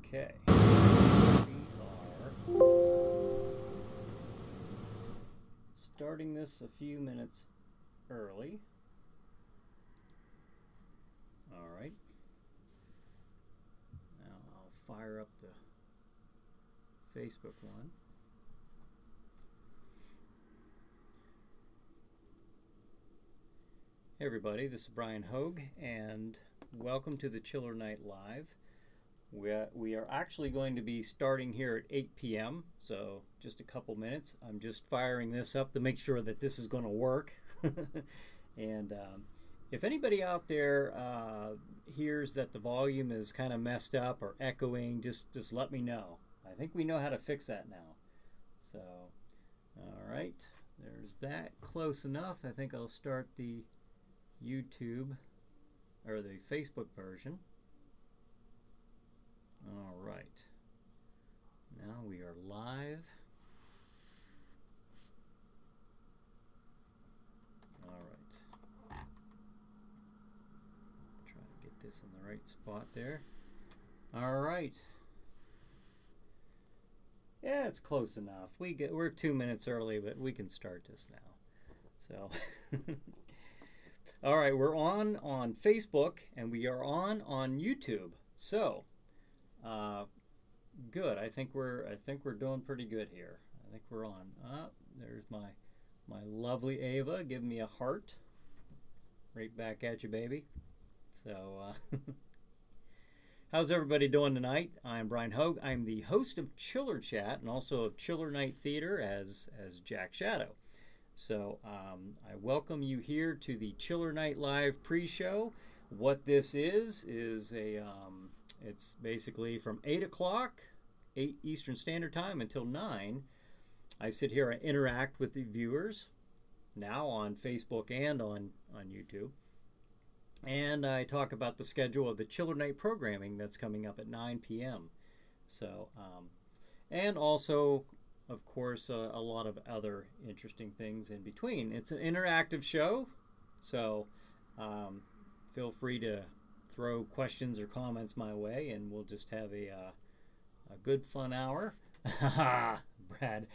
Okay. We are starting this a few minutes early. All right. Now I'll fire up the Facebook one. Hey everybody, this is Brian Hogue, and welcome to the ChillerNight Live. We are actually going to be starting here at 8 p.m., so just a couple minutes. I'm just firing this up to make sure that this is going to work. And if anybody out there hears that the volume is kind of messed up or echoing, just let me know. I think we know how to fix that now. So, all right, there's that. Close enough. I think I'll start the YouTube or the Facebook version. All right, now we are live. All right, try to get this in the right spot there. All right, yeah, it's close enough. We're 2 minutes early, but we can start this now. So all right, we're on Facebook and we are on YouTube. So good. I think we're doing pretty good here. I think we're on. There's my lovely Ava giving me a heart. Right back at you, baby. So how's everybody doing tonight? I'm Brian Hogue. I'm the host of Chiller Chat and also of ChillerNight Theater as Jack Shadow. So I welcome you here to the ChillerNight Live pre-show. What this is a it's basically from 8 o'clock, 8 Eastern Standard Time until 9. I sit here and interact with the viewers now on Facebook and on YouTube. And I talk about the schedule of the ChillerNight programming that's coming up at 9 p.m. So, and also, of course, a lot of other interesting things in between. It's an interactive show, so feel free to throw questions or comments my way, and we'll just have a good fun hour. Brad,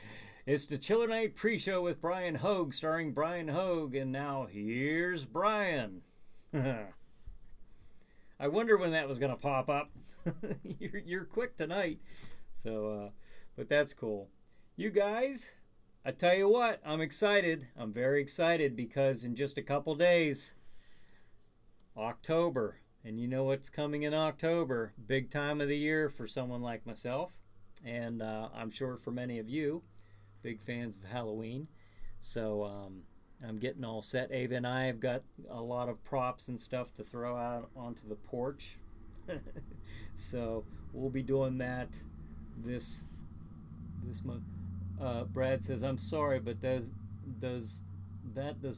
it's the ChillerNight pre-show with Brian Hogue, starring Brian Hogue, and now here's Brian. I wonder when that was going to pop up. You're quick tonight, so but that's cool. You guys, I tell you what, I'm excited. I'm very excited because in just a couple days, October, and you know what's coming in October, big time of the year for someone like myself, and I'm sure for many of you, big fans of Halloween. So I'm getting all set. Ava and I have got a lot of props and stuff to throw out onto the porch. So we'll be doing that this month. Brad says, I'm sorry, but that does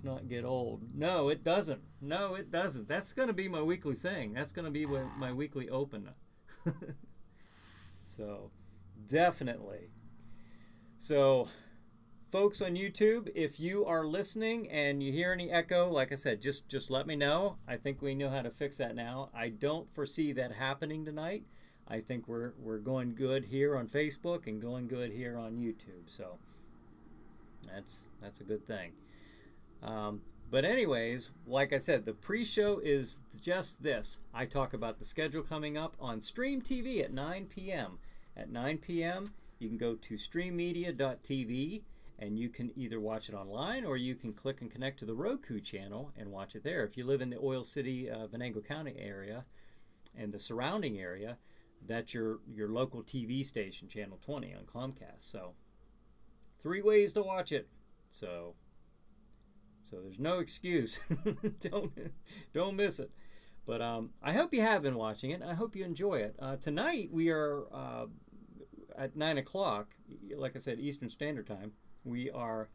not get old. No, it doesn't. No, it doesn't. That's going to be my weekly thing. That's going to be my weekly open. So, definitely. So, folks on YouTube, if you are listening and you hear any echo, like I said, just let me know. I think we know how to fix that now. I don't foresee that happening tonight. I think we're going good here on Facebook and going good here on YouTube. So, that's a good thing. But anyways, like I said, the pre-show is just this. I talk about the schedule coming up on Stream TV at 9 p.m. At 9 p.m., you can go to streammedia.tv and you can either watch it online or you can click and connect to the Roku channel and watch it there. If you live in the Oil City, Venango County area and the surrounding area, that's your local TV station, Channel 20 on Comcast. So 3 ways to watch it. So there's no excuse. don't miss it. But I hope you have been watching it. I hope you enjoy it. Tonight we are at 9 o'clock, like I said, Eastern Standard Time. We're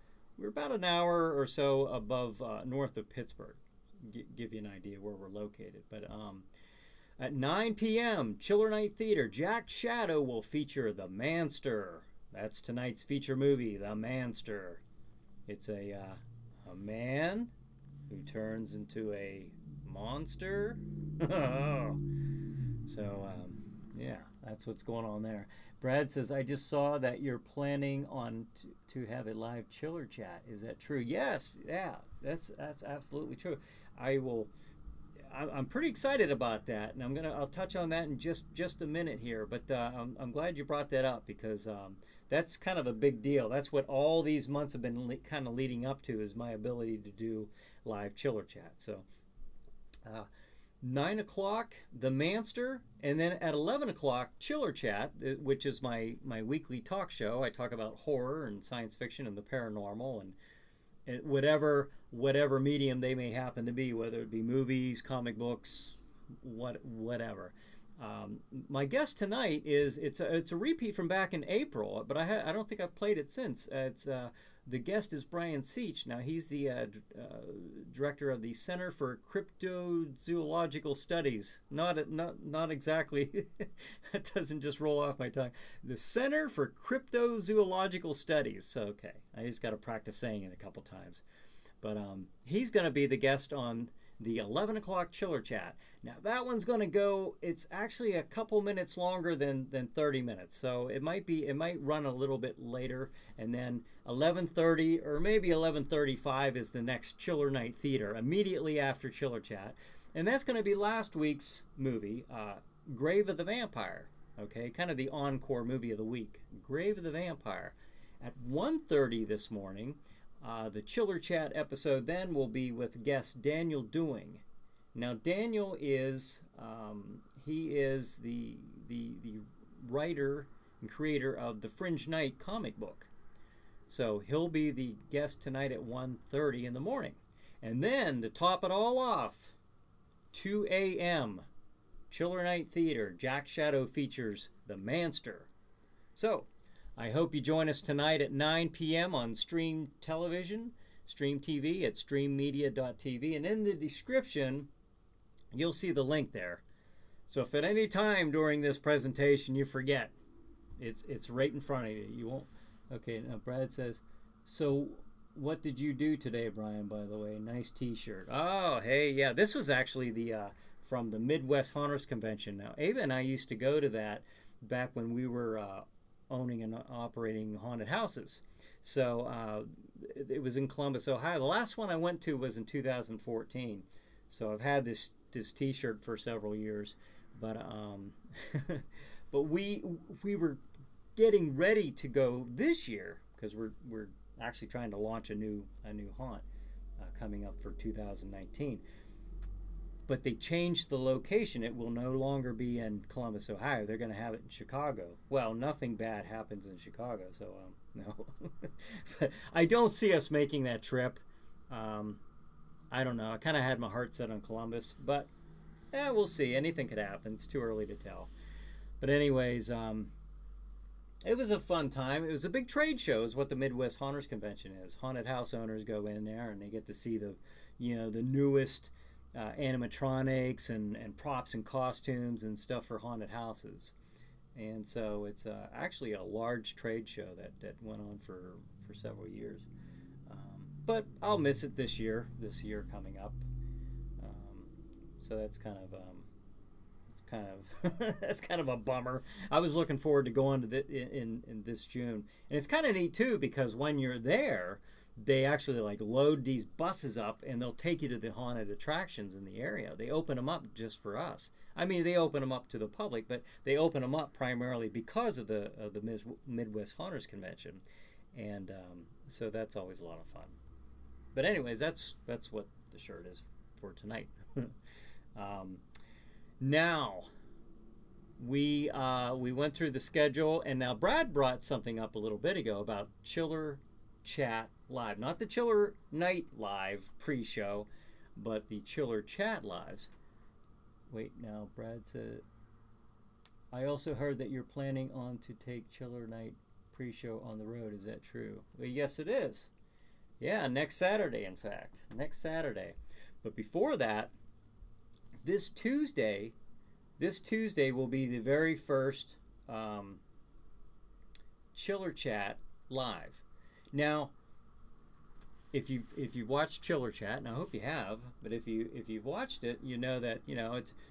about an hour or so above north of Pittsburgh. Give you an idea where we're located. But at 9 p.m., ChillerNight Theater, Jack Shadow will feature The Manster. That's tonight's feature movie, The Manster. It's a man who turns into a monster. So, Yeah, that's what's going on there. Brad says, I just saw that you're planning on to have a live chiller chat. Is that true? Yes. Yeah, that's absolutely true. I will. I'm pretty excited about that, and I'll touch on that in just a minute here. But I'm glad you brought that up because that's kind of a big deal. That's what all these months have been kind of leading up to, is my ability to do live chiller chat. So 9 o'clock, The Manster, and then at 11 o'clock, Chiller Chat, which is my weekly talk show. I talk about horror and science fiction and the paranormal and whatever medium they may happen to be, whether it be movies, comic books, whatever. My guest tonight it's a repeat from back in April, but I don't think I've played it since. The guest is Brian Seach. Now he's the director of the Center for Cryptozoological Studies. Not exactly. That doesn't just roll off my tongue. The Center for Cryptozoological Studies. So, okay, I just got to practice saying it a couple times. But he's going to be the guest on the 11 o'clock Chiller Chat. Now that one's going to go, it's actually a couple minutes longer than 30 minutes. So it might run a little bit later, and then 11:30 or maybe 11:35 is the next Chiller Night Theater, immediately after Chiller Chat. And that's going to be last week's movie, Grave of the Vampire. Okay, kind of the encore movie of the week, Grave of the Vampire. At 1:30 this morning, the Chiller Chat episode then will be with guest Daniel Doing. Now Daniel is he is the writer and creator of the Fringe Knight comic book. So he'll be the guest tonight at 1:30 in the morning. And then to top it all off, 2 a.m. Chiller Night Theater, Jack Shadow features The Manster. So I hope you join us tonight at 9 p.m. on Stream Television, Stream TV at streammedia.tv, and in the description you'll see the link there. So if at any time during this presentation you forget, it's right in front of you. You won't. Okay, now Brad says, so what did you do today, Brian, by the way? Nice t-shirt. Oh, hey, yeah, this was actually the from the Midwest Haunters Convention. Now, Ava and I used to go to that back when we were owning and operating haunted houses. So it was in Columbus, Ohio. The last one I went to was in 2014. So I've had this t-shirt for several years, but but we were getting ready to go this year because we're actually trying to launch a new haunt coming up for 2019. But they changed the location. It will no longer be in Columbus, Ohio. They're going to have it in Chicago. Well, nothing bad happens in Chicago, so no. But I don't see us making that trip. I don't know. I kind of had my heart set on Columbus, but we'll see. Anything could happen. It's too early to tell. But anyways, it was a fun time. It was a big trade show is what the Midwest Haunters Convention is. Haunted house owners go in there and they get to see the newest animatronics and props and costumes and stuff for haunted houses. And so it's actually a large trade show that went on for several years. But I'll miss it this year coming up. So that's kind of that's kind of a bummer. I was looking forward to going to in this June, and it's kind of neat too because when you're there, they actually like load these buses up and they'll take you to the haunted attractions in the area. They open them up just for us. I mean, they open them up to the public, but they open them up primarily because of the Midwest Haunters Convention, and so that's always a lot of fun. But anyways, that's what the shirt is for tonight. Now we went through the schedule, and now Brad brought something up a little bit ago about Chiller Chat Live, not the Chiller Night Live pre-show, but the Chiller Chat Lives. Wait, now Brad said, I also heard that you're planning on to take Chiller Night pre-show on the road. Is that true? Well, yes, it is. Yeah, next Saturday, in fact. Next Saturday. But before that, this Tuesday will be the very first Chiller Chat Live. Now, if you've watched Chiller Chat, and I hope you have, but if you've watched it, you know that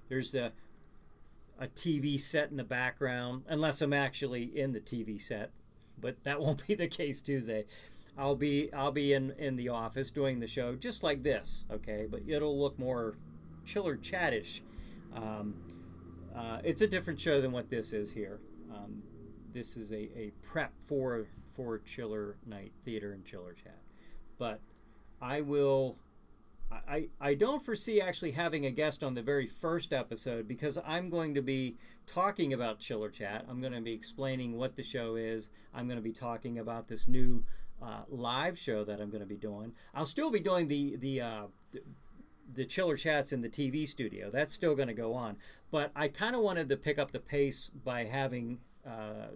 there's a TV set in the background, unless I'm actually in the TV set, but that won't be the case Tuesday. I'll be in the office doing the show just like this, okay? But it'll look more chiller chattish. It's a different show than what this is here. This is a prep for Chiller Night Theater and Chiller Chat. But I don't foresee actually having a guest on the very first episode, because I'm going to be talking about Chiller Chat. I'm going to be explaining what the show is. I'm going to be talking about this new live show that I'm going to be doing. I'll still be doing the Chiller Chats in the TV studio. That's still going to go on. But I kind of wanted to pick up the pace by having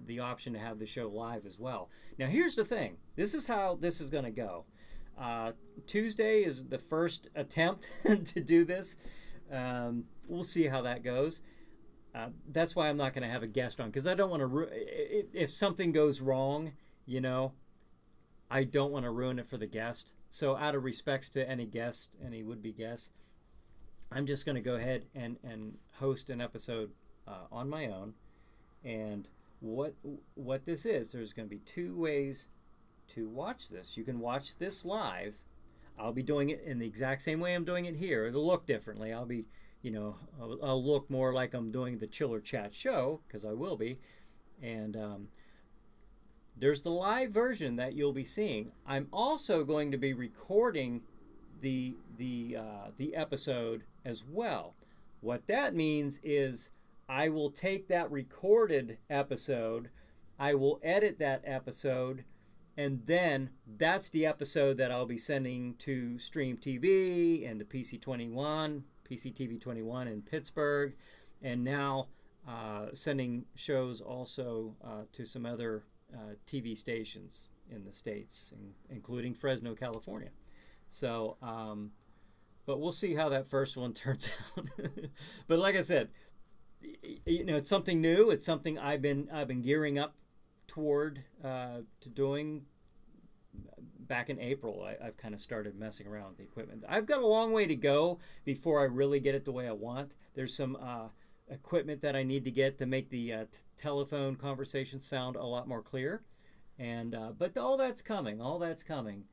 the option to have the show live as well. Now here's the thing. This is how this is going to go. Tuesday is the first attempt to do this. We'll see how that goes. That's why I'm not going to have a guest on, because I don't want to if something goes wrong, you know, I don't want to ruin it for the guest. So out of respects to any guest, any would-be guest, I'm just going to go ahead and host an episode on my own. And what this is, there's going to be two ways to watch this. You can watch this live. I'll be doing it in the exact same way I'm doing it here. It'll look differently. I'll be, you know, I'll look more like I'm doing the Chiller Chat show, because I will be. And there's the live version that you'll be seeing. I'm also going to be recording the episode as well. What that means is I will take that recorded episode, I will edit that episode, and then that's the episode that I'll be sending to Stream TV and to PCTV 21 in Pittsburgh, and now sending shows also to some other TV stations in the States, including Fresno, California. So, but we'll see how that first one turns out. But like I said, you know, it's something new. It's something I've been gearing up toward to doing. Back in April, I've kind of started messing around with the equipment. I've got a long way to go before I really get it the way I want. There's some equipment that I need to get to make the telephone conversation sound a lot more clear, and but all that's coming. All that's coming.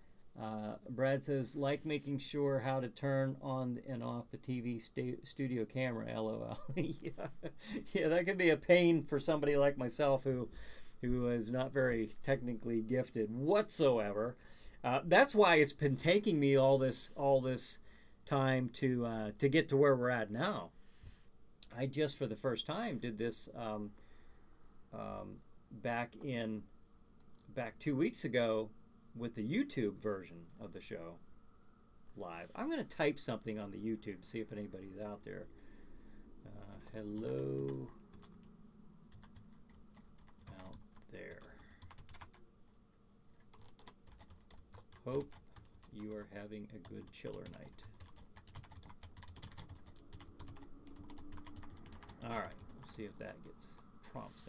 Brad says, like making sure how to turn on and off the TV studio camera. LOL. Yeah, that can be a pain for somebody like myself who is not very technically gifted whatsoever. That's why it's been taking me all this time to get to where we're at now. I just for the first time did this back 2 weeks ago with the YouTube version of the show live. I'm going to type something on the YouTube, see if anybody's out there. Hello out there. Hope you are having a good chiller night. All right, let's see if that prompts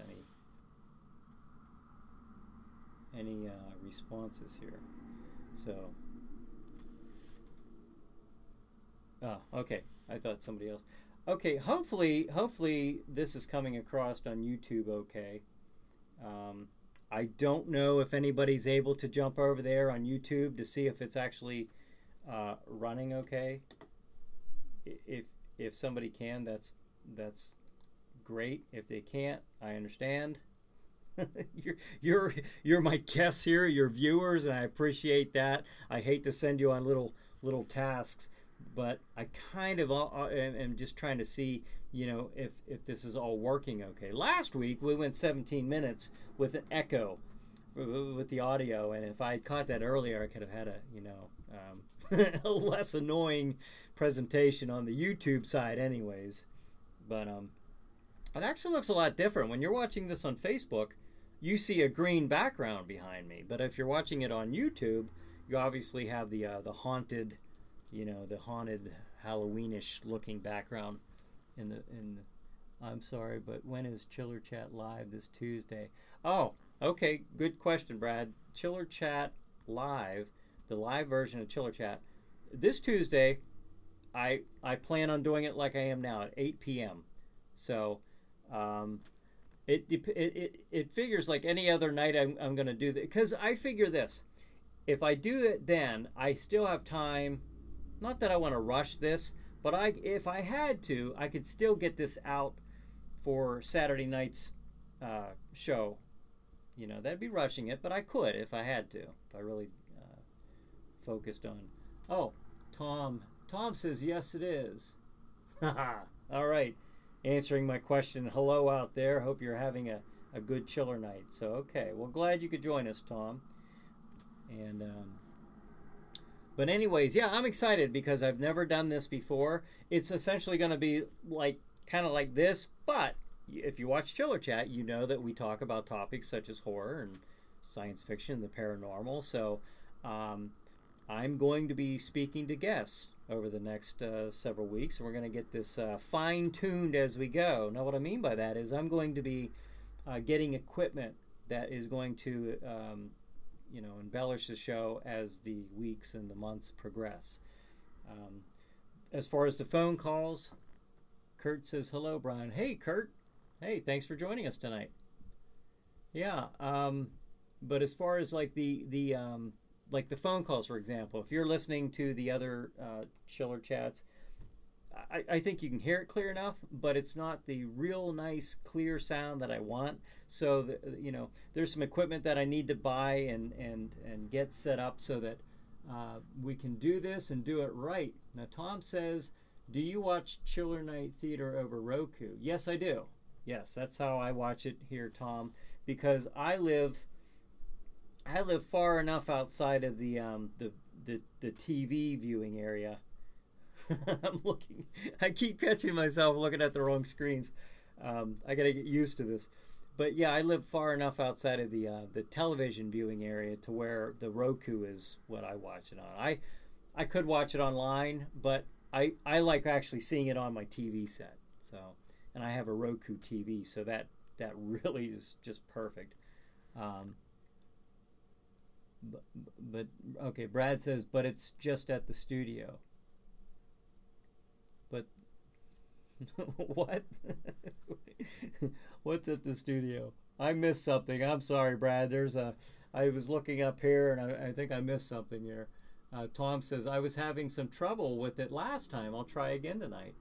any responses here. So, oh, okay. I thought somebody else. Okay, hopefully this is coming across on YouTube okay. I don't know if anybody's able to jump over there on YouTube to see if it's actually running okay. If somebody can, that's great. If they can't, I understand. You're my guests here, your viewers, and I appreciate that. I hate to send you on little tasks, but I kind of am just trying to see, you know, if this is all working okay. Last week we went 17 minutes with an echo with the audio, and if I caught that earlier, I could have had a less annoying presentation on the YouTube side anyways. But it actually looks a lot different. When you're watching this on Facebook, you see a green background behind me, but if you're watching it on YouTube, you obviously have the haunted, you know, the haunted Halloweenish looking background in the I'm sorry, but when is Chiller Chat live this Tuesday? Oh, okay, good question, Brad. Chiller Chat live, the live version of Chiller Chat, this Tuesday. I plan on doing it like I am now at 8 p.m. So Um, it figures like any other night I'm going to do that, because I figure this: if I do it then, I still have time. Not that I want to rush this, but if I had to, I could still get this out for Saturday night's show. You know, that'd be rushing it, but I could if I had to. If I really focused on. Oh, Tom. Tom says yes, it is. All right, answering my question. Hello out there. Hope you're having a good chiller night. So okay, well, glad you could join us, Tom. And but anyways, yeah, I'm excited because I've never done this before. It's essentially going to be like kind of like this, but if you watch Chiller Chat, you know that we talk about topics such as horror and science fiction, the paranormal. So I'm going to be speaking to guests over the next several weeks, and we're going to get this fine-tuned as we go. Now, what I mean by that is I'm going to be getting equipment that is going to you know, embellish the show as the weeks and the months progress. As far as the phone calls, Kurt says, hello, Brian. Hey, Kurt. Hey, thanks for joining us tonight. Yeah, but as far as like the phone calls, for example, if you're listening to the other chiller chats, I think you can hear it clear enough, but it's not the real nice clear sound that I want. So you know, there's some equipment that I need to buy and get set up so that we can do this and do it right. Now, Tom says, do you watch Chiller Night Theater over Roku? Yes, I do. Yes, that's how I watch it here, Tom, because I live far enough outside of the TV viewing area. I'm looking. I keep catching myself looking at the wrong screens. I got to get used to this. But yeah, I live far enough outside of the television viewing area to where the Roku is what I watch it on. I could watch it online, but I like actually seeing it on my TV set. So, and I have a Roku TV, so that really is just perfect. But okay, Brad says, but it's just at the studio. But what? What's at the studio? I missed something. I'm sorry, Brad. I was looking up here and I think I missed something here. Tom says, I was having some trouble with it last time. I'll try again tonight.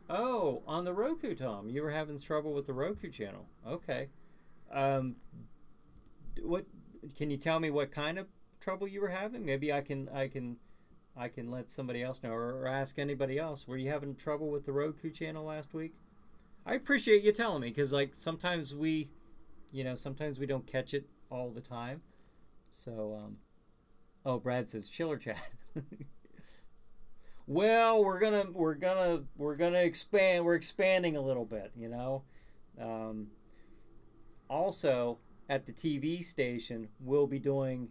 Oh, on the Roku, Tom. You were having trouble with the Roku channel. Okay. What can you tell me what kind of trouble you were having? Maybe I can let somebody else know, or ask anybody else. Were you having trouble with the Roku channel last week? I appreciate you telling me, because like sometimes we don't catch it all the time. So oh, Brad says Chiller Chat. Well, we're gonna expand. We're expanding a little bit, you know. Also, at the TV station, we'll be doing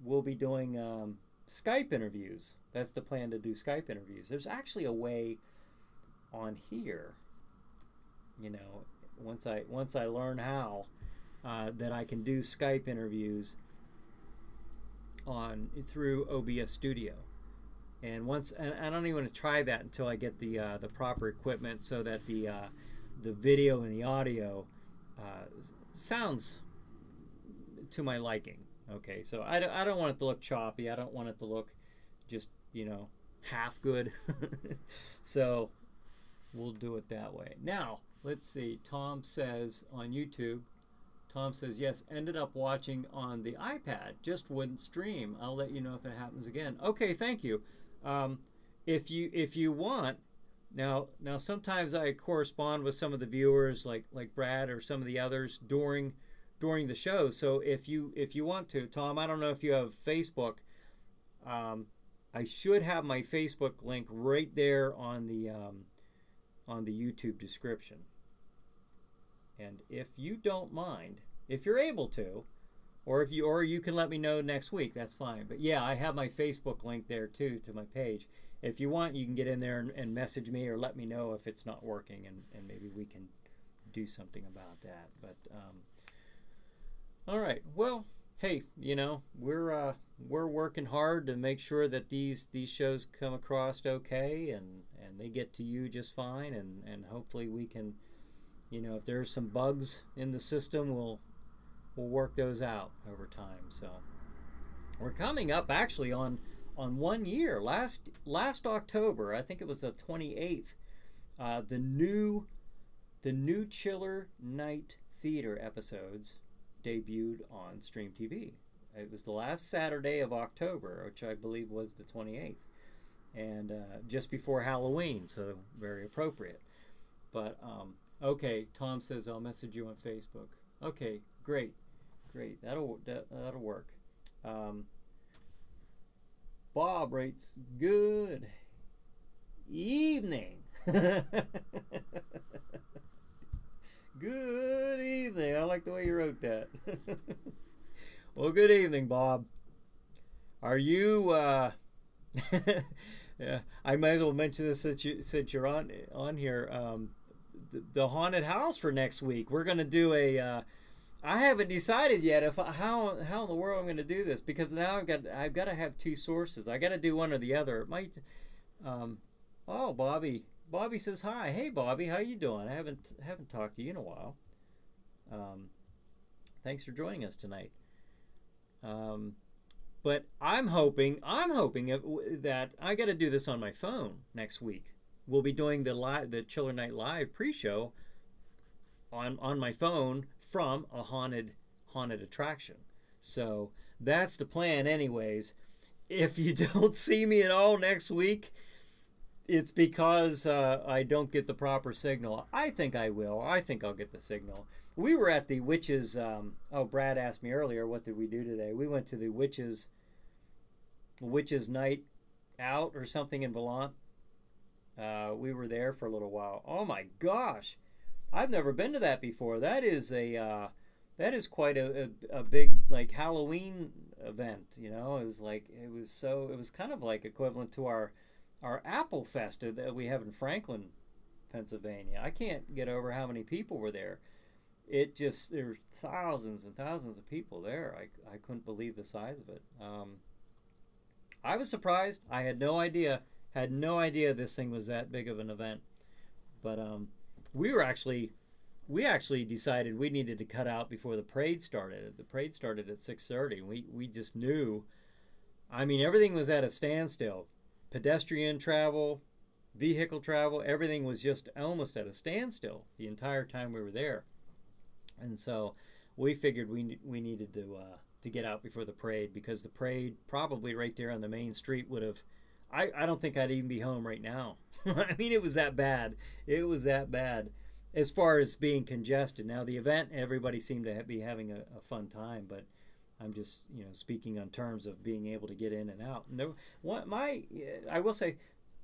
Skype interviews. That's the plan, to do Skype interviews. There's actually a way on here, you know, once I learn how, that I can do Skype interviews through OBS Studio. And I don't even want to try that until I get the proper equipment so that the video and the audio sounds to my liking. Okay, so I don't want it to look choppy. I don't want it to look just, you know, half good. So we'll do it that way. Now, let's see. Tom says on YouTube, Tom says, yes, ended up watching on the iPad, just wouldn't stream. I'll let you know if it happens again. Okay, thank you. If you want, now sometimes I correspond with some of the viewers, like Brad or some of the others during the show. So if you want to, Tom, I don't know if you have Facebook. I should have my Facebook link right there on the YouTube description. And if you don't mind, if you're able to, or you can let me know next week, that's fine. But yeah, I have my Facebook link there too, to my page. If you want, you can get in there and message me or let me know if it's not working, and maybe we can do something about that. But all right, well, hey, you know, we're working hard to make sure that these shows come across okay, and they get to you just fine, and hopefully we can, you know, if there's some bugs in the system, we'll work those out over time. So we're coming up actually on 1 year. Last October, I think it was the 28th, the new Chiller Night Theater episodes debuted on Stream TV. It was the last Saturday of October, which I believe was the 28th, and just before Halloween, so very appropriate. But okay, Tom says I'll message you on Facebook. Okay, great, that'll work. Bob writes, good evening. Good evening. I like the way you wrote that. Well, good evening, Bob. Are you yeah, I might as well mention this since you're on here. The haunted house for next week. We're going to do a I haven't decided yet if how in the world I'm going to do this, because now I've got to have two sources. I got to do one or the other. It might oh, Bobby says hi. Hey Bobby, how you doing? I haven't talked to you in a while. Thanks for joining us tonight. But I'm hoping that I got to do this on my phone next week. We'll be doing the Chiller Night Live pre-show on my phone from a haunted attraction. So that's the plan anyways. If you don't see me at all next week, it's because I don't get the proper signal. I think I will. I think I'll get the signal. We were at the Witches, oh, Brad asked me earlier, what did we do today? We went to the Witches Night Out or something in Volant. We were there for a little while. Oh my gosh, I've never been to that before. That is quite a big, like, Halloween event. You know, it was kind of like equivalent to our Apple Fest that we have in Franklin, Pennsylvania. I can't get over how many people were there. There were thousands and thousands of people there. I couldn't believe the size of it. I was surprised. I had no idea this thing was that big of an event. But we actually decided we needed to cut out before the parade started. The parade started at 6:30. We just knew. I mean, everything was at a standstill. Pedestrian travel, vehicle travel, everything was just almost at a standstill the entire time we were there. And so we figured we needed to get out before the parade, because the parade probably right there on the main street would have, I don't think I'd even be home right now. I mean, it was that bad. It was that bad as far as being congested. Now the event, everybody seemed to be having a fun time, but I'm just, you know, speaking on terms of being able to get in and out. No, I will say,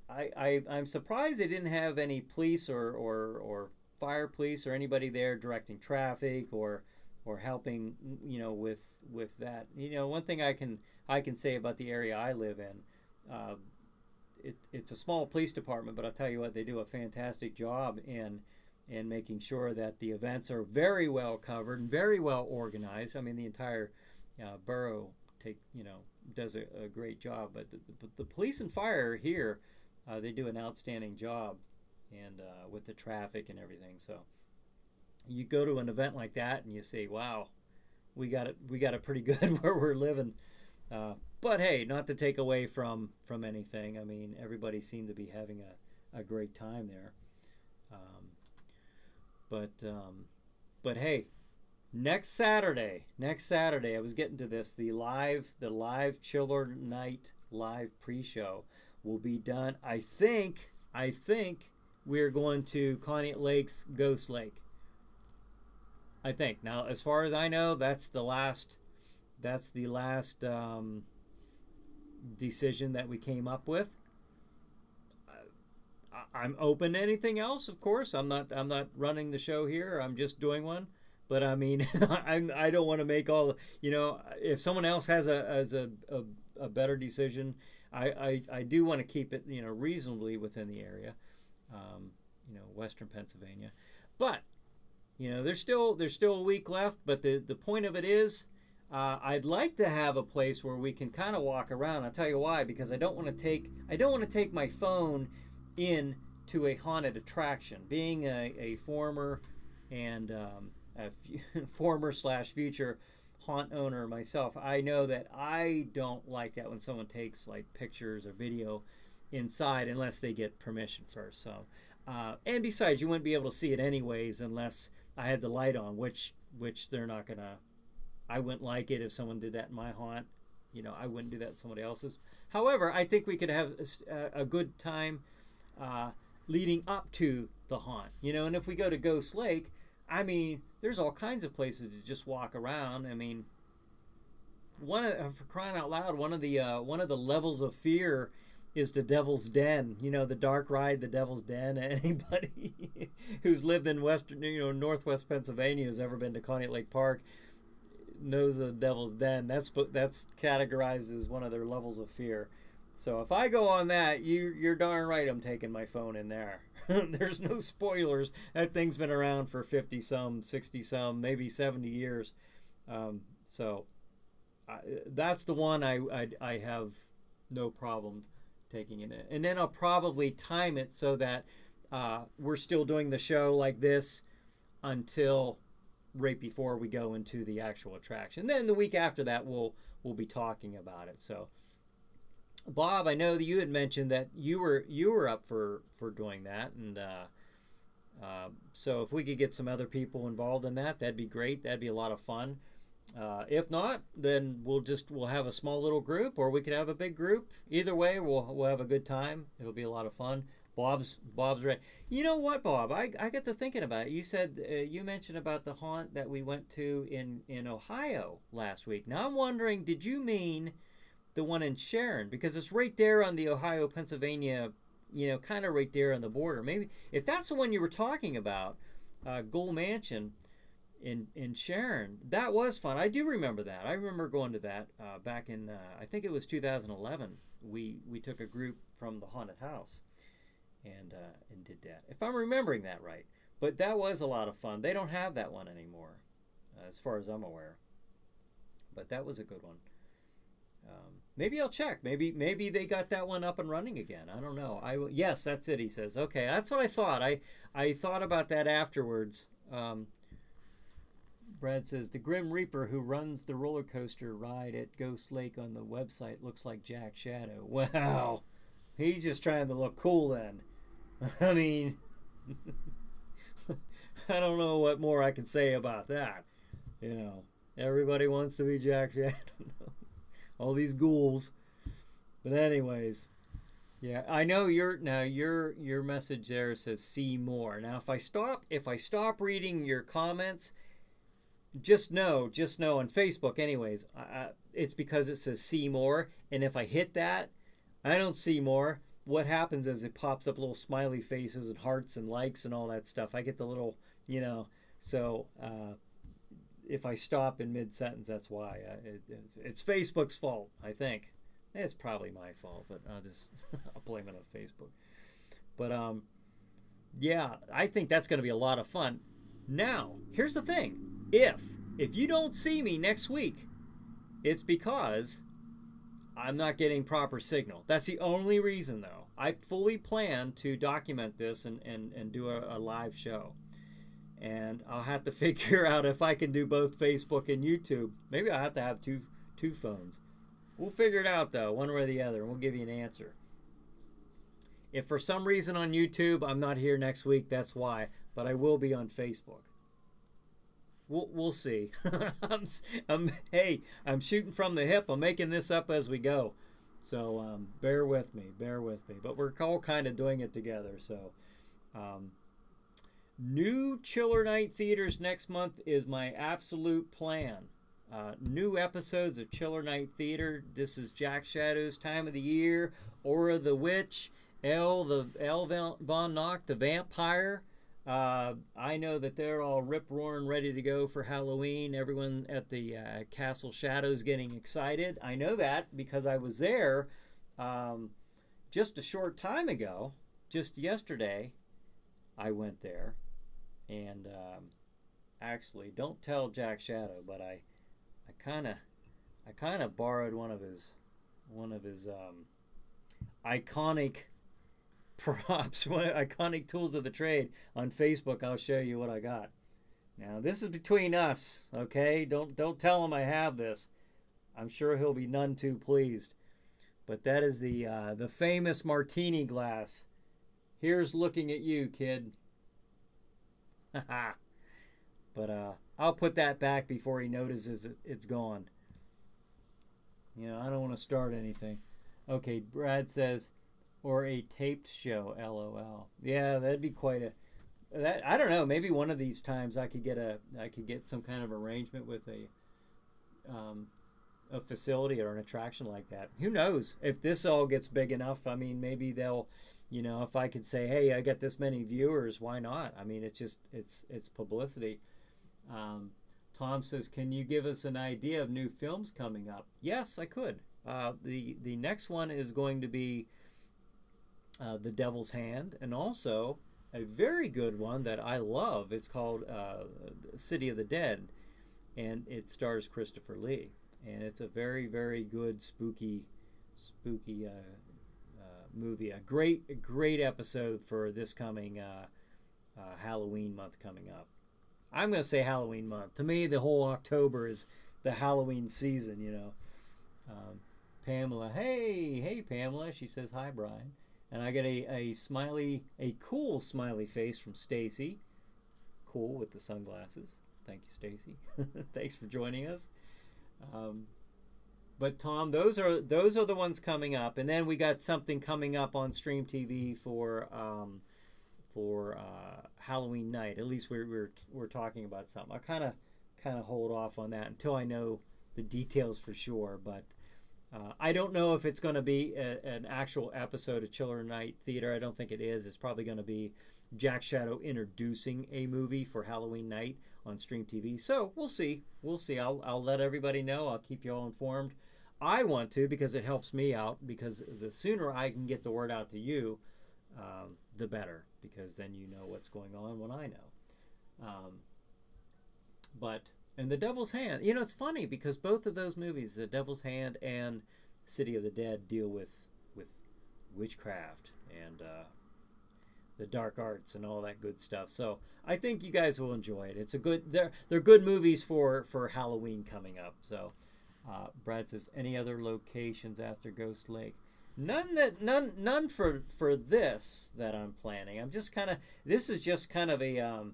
I'm surprised they didn't have any police or fire police or anybody there directing traffic or helping, you know, with that. You know, one thing I can say about the area I live in, it's a small police department, but I'll tell you what, they do a fantastic job in making sure that the events are very well covered and very well organized. I mean, the entire borough does a great job, but the police and fire here, they do an outstanding job, and with the traffic and everything. So you go to an event like that and you say, wow, we got it pretty good where we're living. But hey, not to take away from anything. I mean, everybody seemed to be having a great time there. But hey, next Saturday, I was getting to this, the live Chiller Night Live pre-show will be done. I think we're going to Conneaut Lake's Ghost Lake. I think. Now, as far as I know, that's the last decision that we came up with. I'm open to anything else, of course. I'm not running the show here. I'm just doing one. But I mean, I don't want to make all, you know, if someone else has a better decision, I do want to keep it, you know, reasonably within the area, you know, Western Pennsylvania. But, you know, there's still a week left. But the point of it is, I'd like to have a place where we can kind of walk around. I'll tell you why, because I don't want to take my phone in to a haunted attraction. Being a former and former slash future haunt owner myself, I know that I don't like that when someone takes like pictures or video inside unless they get permission first. So, and besides, you wouldn't be able to see it anyways unless I had the light on, which they're not gonna. I wouldn't like it if someone did that in my haunt. You know, I wouldn't do that in somebody else's. However, I think we could have a good time leading up to the haunt. You know, and if we go to Ghost Lake, I mean, there's all kinds of places to just walk around. I mean, for crying out loud, one of the levels of fear is the Devil's Den. You know, the dark ride, the Devil's Den. Anybody who's lived in northwest Pennsylvania, has ever been to Coney Lake Park, knows the Devil's Den. That's categorized as one of their levels of fear. So if I go on that, you're darn right I'm taking my phone in there. There's no spoilers. That thing's been around for 50 some, 60 some, maybe 70 years. So that's the one I have no problem taking it in. And then I'll probably time it so that we're still doing the show like this until right before we go into the actual attraction. Then the week after that, we'll be talking about it. So, Bob, I know that you had mentioned that you were up for doing that, and so if we could get some other people involved in that, that'd be great. That'd be a lot of fun. If not, then we'll have a small little group, or we could have a big group. Either way, we'll have a good time. It'll be a lot of fun. Bob's right. You know what, Bob? I got to thinking about it. You said you mentioned about the haunt that we went to in Ohio last week. Now I'm wondering, did you mean the one in Sharon? Because it's right there on the Ohio-Pennsylvania, kind of right there on the border. Maybe if that's the one you were talking about, Gold Mansion in Sharon, that was fun. I do remember that. I remember going to that back in I think it was 2011. We took a group from the haunted house and did that, if I'm remembering that right. But that was a lot of fun. They don't have that one anymore, as far as I'm aware. But that was a good one. Maybe I'll check. Maybe they got that one up and running again. I don't know. Yes, that's it. He says. Okay, that's what I thought. I thought about that afterwards. Brad says the Grim Reaper who runs the roller coaster ride at Ghost Lake on the website looks like Jack Shadow. Wow, he's just trying to look cool then. I mean, I don't know what more I can say about that. Everybody wants to be Jack Shadow. All these ghouls. But anyways, yeah, I know your message there says see more. Now if I stop reading your comments, just know on Facebook anyways, it's because it says see more, and if I hit that, I don't see more. What happens is it pops up little smiley faces and hearts and likes and all that stuff. I get the little, so if I stop in mid-sentence, that's why. It's Facebook's fault, I think. It's probably my fault, but I'll blame it on Facebook. But yeah, I think that's going to be a lot of fun. Now, here's the thing. If you don't see me next week, it's because I'm not getting proper signal. That's the only reason, though. I fully plan to document this and do a live show. And I'll have to figure out if I can do both Facebook and YouTube. Maybe I'll have to have two phones. We'll figure it out, though, one way or the other, and we'll give you an answer. If for some reason on YouTube I'm not here next week, that's why. But I will be on Facebook. We'll see. I'm shooting from the hip. I'm making this up as we go. So bear with me. But we're all kind of doing it together. So new Chiller Night theaters next month is my absolute plan. New episodes of Chiller Night Theater. This is Jack Shadow's time of the year. Aura the Witch. Elle Von Nock, the Vampire. I know that they're all rip-roaring ready to go for Halloween. Everyone at the Castle Shadows getting excited. I know that because I was there just a short time ago. Just yesterday, I went there. And actually, don't tell Jack Shadow, but I kind of borrowed one of his iconic props, one iconic tools of the trade on Facebook. I'll show you what I got. Now this is between us, okay? Don't tell him I have this. I'm sure he'll be none too pleased. But that is the famous martini glass. Here's looking at you, kid. But I'll put that back before he notices it's gone. You know, I don't want to start anything. Okay, Brad says, or a taped show, LOL. Yeah, that'd be quite a. That I don't know. Maybe one of these times I could get some kind of arrangement with a facility or an attraction like that. Who knows if this all gets big enough? I mean, maybe they'll, you know, if I could say, hey, I got this many viewers, why not? I mean, it's publicity. Tom says, can you give us an idea of new films coming up? Yes, I could. The next one is going to be The Devil's Hand, and also a very good one that I love. It's called City of the Dead, and it stars Christopher Lee, and it's a very, very good spooky movie. A great episode for this coming Halloween month coming up. I'm going to say Halloween month. To me, the whole October is the Halloween season, you know. Pamela, hey Pamela. She says, hi, Brian. And I get a cool smiley face from Stacy. Cool with the sunglasses. Thank you, Stacy. Thanks for joining us. But Tom, those are the ones coming up, and then we got something coming up on Stream TV for Halloween night. At least we're talking about something. I kind of hold off on that until I know the details for sure. But I don't know if it's going to be an actual episode of ChillerNight Theater. I don't think it is. It's probably going to be Jack Shadow introducing a movie for Halloween night on Stream TV. So we'll see. We'll see. I'll let everybody know. I'll keep you all informed. I want to, because it helps me out, because the sooner I can get the word out to you, the better, because then you know what's going on when I know. And The Devil's Hand, you know, it's funny because both of those movies, The Devil's Hand and City of the Dead, deal with witchcraft and the dark arts and all that good stuff. So I think you guys will enjoy it. It's a good, they're good movies for Halloween coming up. So Brad says, any other locations after Ghost Lake? None for this that I'm planning. I'm just kind of, this is just kind of a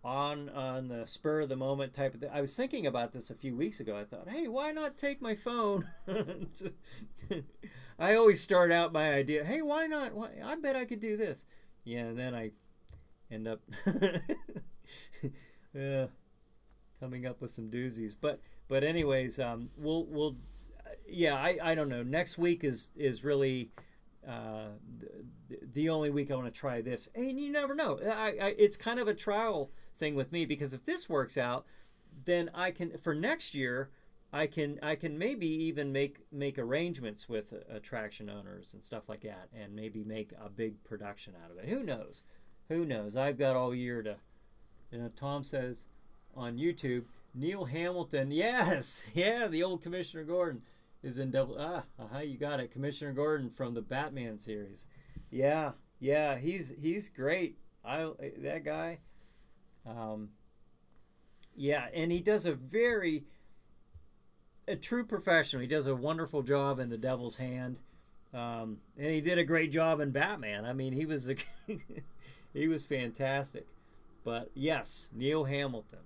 on the spur of the moment type of thing. I was thinking about this a few weeks ago. I thought, hey, why not take my phone? I always start out my idea, hey, why not? I bet I could do this. Yeah, and then I end up coming up with some doozies. But anyways, we'll yeah, I don't know. Next week is really the only week I want to try this, and you never know. It's kind of a trial thing with me, because if this works out, then I can, for next year, I can maybe even make arrangements with attraction owners and stuff like that, and maybe make a big production out of it. Who knows? Who knows? I've got all year to. You know, Tom says on YouTube, Neil Hamilton. Yes, yeah, the old Commissioner Gordon is in Devil. You got it, Commissioner Gordon from the Batman series. Yeah, he's great. That guy. Yeah, and he does a true professional. He does a wonderful job in The Devil's Hand, and he did a great job in Batman. I mean, he was he was fantastic. But yes, Neil Hamilton,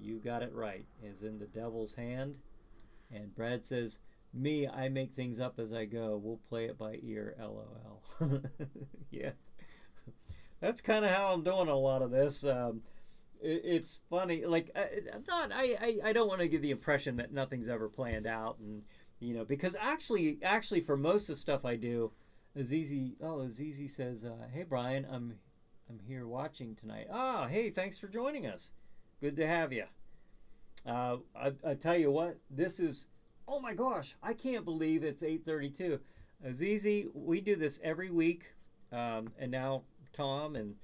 you got it right, is in The Devil's Hand. And Brad says, me, I make things up as I go. We'll play it by ear, LOL. Yeah, that's kind of how I'm doing a lot of this. It's funny, like I don't want to give the impression that nothing's ever planned out, and you know, because actually for most of the stuff I do, Azizi says, hey Brian, I'm here watching tonight. Hey, thanks for joining us. Good to have you. I tell you what, this is, oh my gosh, I can't believe it's 8:32. Azizi, we do this every week, and now Tom and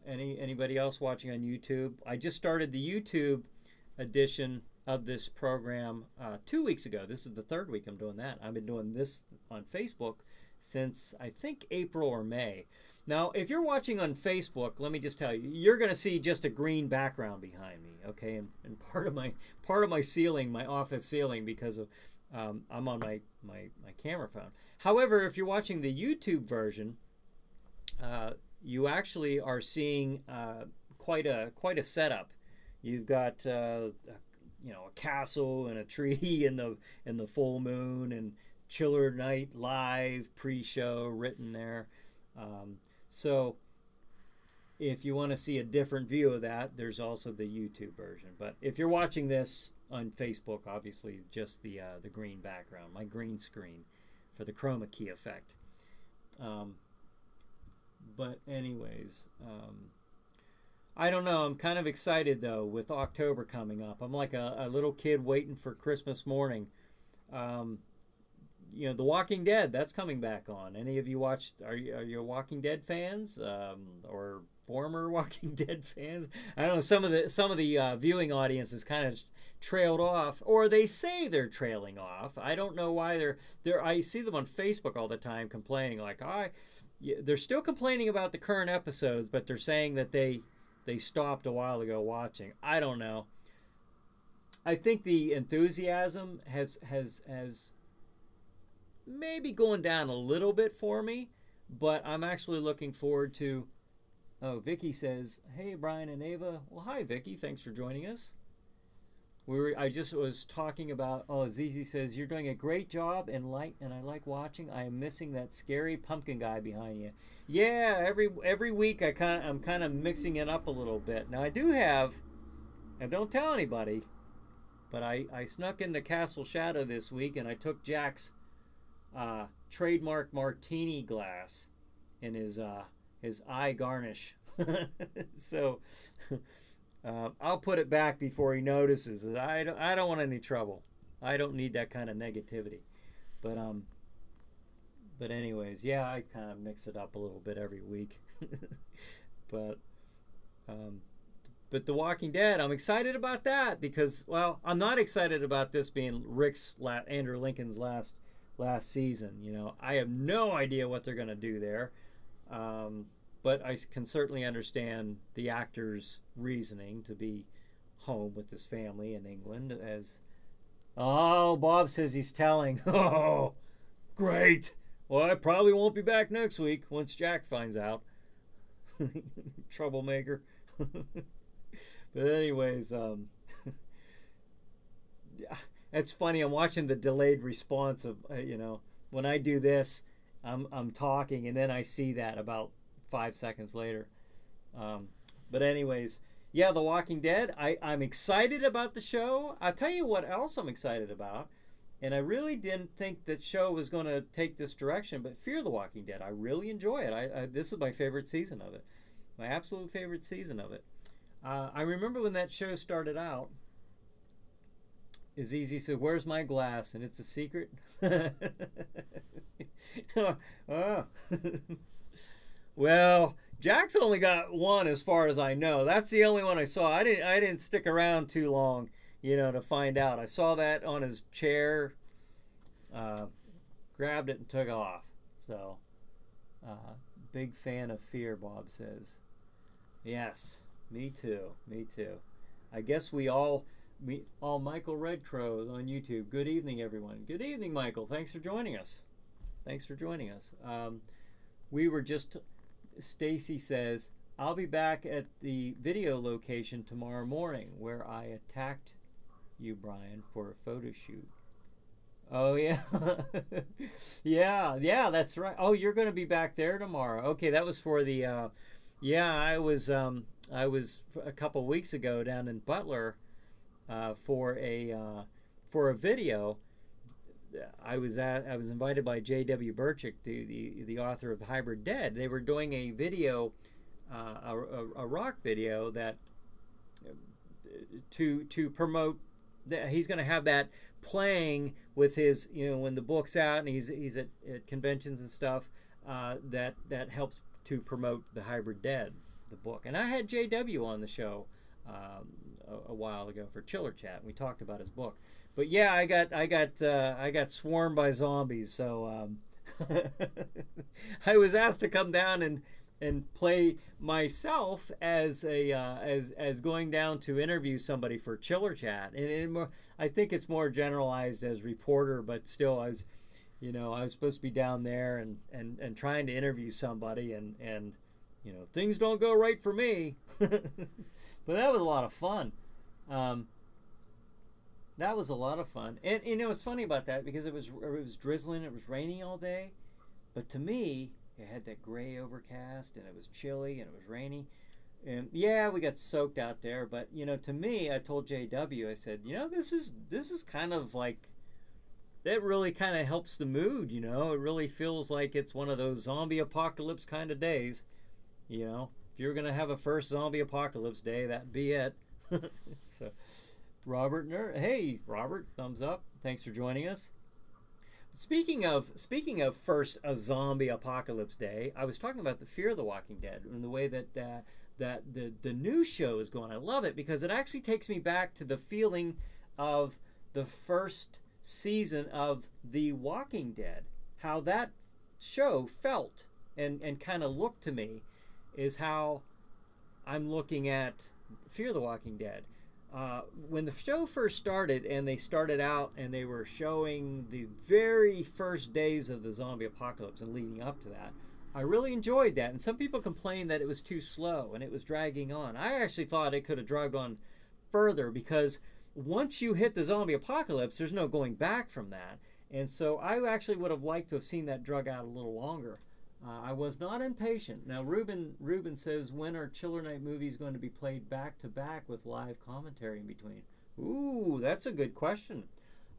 anybody else watching on YouTube. I just started the YouTube edition of this program 2 weeks ago. This is the third week I'm doing that. I've been doing this on Facebook since I think April or May. Now, if you're watching on Facebook, let me just tell you, you're going to see just a green background behind me, okay? And part of my ceiling, my office ceiling, because of I'm on my camera phone. However, if you're watching the YouTube version, you actually are seeing quite a setup. You've got you know, a castle and a tree in the full moon, and ChillerNight live pre-show written there. So if you want to see a different view of that, there's also the YouTube version. But if you're watching this on Facebook, obviously just the green background, my green screen for the chroma key effect. But anyways, I don't know. I'm kind of excited though with October coming up. I'm like a little kid waiting for Christmas morning. You know, The Walking Dead, that's coming back on. Any of you watched? Are you Walking Dead fans or former Walking Dead fans? I don't know. Some of the viewing audience is kind of trailed off, or they say they're trailing off. I don't know why they're. I see them on Facebook all the time complaining, like they're still complaining about the current episodes, but they're saying that they stopped a while ago watching. I don't know. I think the enthusiasm has maybe going down a little bit for me, but I'm actually looking forward to. Oh, Vicky says, "Hey, Brian and Ava." Well, hi, Vicky. Thanks for joining us. I just was talking about. Oh, Zizi says you're doing a great job and I like watching. I am missing that scary pumpkin guy behind you. Yeah, every week I'm kind of mixing it up a little bit. Now I do have, and don't tell anybody, but I snuck in the Castle Shadow this week, and I took Jack's trademark martini glass in his eye garnish. So I'll put it back before he notices it. I don't want any trouble. I don't need that kind of negativity. But anyways, yeah, I kind of mix it up a little bit every week. But The Walking Dead, I'm excited about that because, well, I'm not excited about this being Andrew Lincoln's last season. You know, I have no idea what they're going to do there. But I can certainly understand the actor's reasoning to be home with his family in England. Oh, Bob says he's telling. Oh, great. Well, I probably won't be back next week once Jack finds out. Troublemaker. But anyways, it's funny. I'm watching the delayed response of, you know, when I do this, I'm talking and then I see that about 5 seconds later. But anyways, yeah, The Walking Dead. I'm excited about the show. I'll tell you what else I'm excited about. And I really didn't think that show was going to take this direction, but Fear the Walking Dead. I really enjoy it. This is my favorite season of it. My absolute favorite season of it. I remember when that show started out. Azizi said, "Where's my glass?" And it's a secret. Oh. Well, Jack's only got one as far as I know. That's the only one I saw. I didn't stick around too long, you know, to find out. I saw that on his chair, grabbed it and took off. So, big fan of Fear, Bob says. Yes, me too. Me too. I guess we all Michael Red Crow on YouTube. Good evening, everyone. Good evening, Michael. Thanks for joining us. Thanks for joining us. We were just. Stacy says, "I'll be back at the video location tomorrow morning where I attacked you, Brian, for a photo shoot." Oh, yeah. yeah, that's right. Oh, you're going to be back there tomorrow. Okay, that was for the, yeah, I was a couple weeks ago down in Butler for a video. I was invited by J.W. Burchick, the author of Hybrid Dead. They were doing a video, a rock video that to promote. He's going to have that playing with his, you know, when the book's out and he's at conventions and stuff. That helps to promote the Hybrid Dead, the book. And I had J.W. on the show a while ago for Chiller Chat. We talked about his book. But yeah, I got swarmed by zombies, so I was asked to come down and play myself as a as going down to interview somebody for Chiller Chat, and more, I think it's more generalized as reporter, but still as I was supposed to be down there and trying to interview somebody, and things don't go right for me, but that was a lot of fun. That was a lot of fun, and it's funny about that because it was drizzling, it was raining all day, but to me it had that gray overcast, and it was chilly, and it was rainy, and yeah, we got soaked out there. But to me, I told JW, I said, this is kind of like, that really kind of helps the mood. It really feels like it's one of those zombie apocalypse kind of days. If you're gonna have a first zombie apocalypse day, that'd be it. So. Robert hey Robert, thumbs up. Thanks for joining us. Speaking of first a zombie apocalypse day, I was talking about the Fear of the Walking Dead and the way that the new show is going. I love it because it actually takes me back to the feeling of the first season of The Walking Dead. How that show felt and kind of looked to me is how I'm looking at Fear of the Walking Dead. When the show first started, and they started out and they were showing the very first days of the zombie apocalypse and leading up to that, I really enjoyed that. And some people complained that it was too slow and it was dragging on. I actually thought it could have dragged on further, because once you hit the zombie apocalypse, there's no going back from that. And so I actually would have liked to have seen that drug out a little longer. I was not impatient. Now, Ruben says, when are ChillerNight movies going to be played back to back with live commentary in between? Ooh, that's a good question.